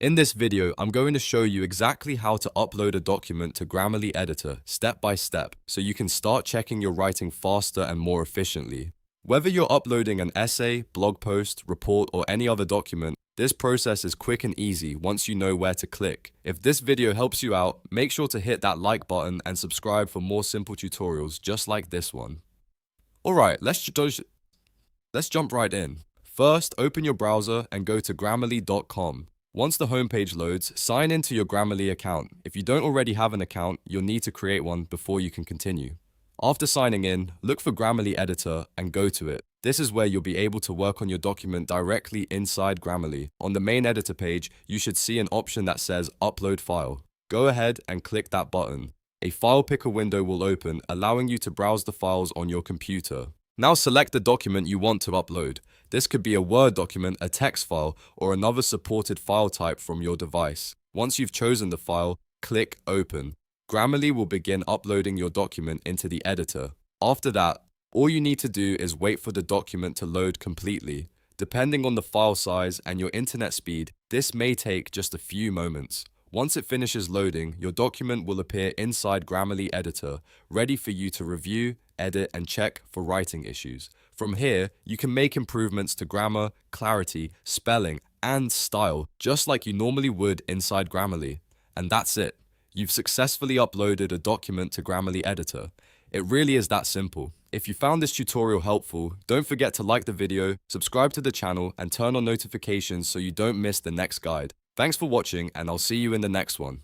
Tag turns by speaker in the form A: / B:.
A: In this video, I'm going to show you exactly how to upload a document to Grammarly Editor step by step so you can start checking your writing faster and more efficiently. Whether you're uploading an essay, blog post, report, or any other document, this process is quick and easy once you know where to click. If this video helps you out, make sure to hit that like button and subscribe for more simple tutorials just like this one. Alright, let's jump right in. First, open your browser and go to grammarly.com. Once the homepage loads, sign into your Grammarly account. If you don't already have an account, you'll need to create one before you can continue. After signing in, look for Grammarly Editor and go to it. This is where you'll be able to work on your document directly inside Grammarly. On the main editor page, you should see an option that says Upload File. Go ahead and click that button. A file picker window will open, allowing you to browse the files on your computer. Now select the document you want to upload. This could be a Word document, a text file, or another supported file type from your device. Once you've chosen the file, click Open. Grammarly will begin uploading your document into the editor. After that, all you need to do is wait for the document to load completely. Depending on the file size and your internet speed, this may take just a few moments. Once it finishes loading, your document will appear inside Grammarly Editor, ready for you to review, edit, and check for writing issues. From here, you can make improvements to grammar, clarity, spelling, and style, just like you normally would inside Grammarly. And that's it. You've successfully uploaded a document to Grammarly Editor. It really is that simple. If you found this tutorial helpful, don't forget to like the video, subscribe to the channel, and turn on notifications so you don't miss the next guide. Thanks for watching, and I'll see you in the next one.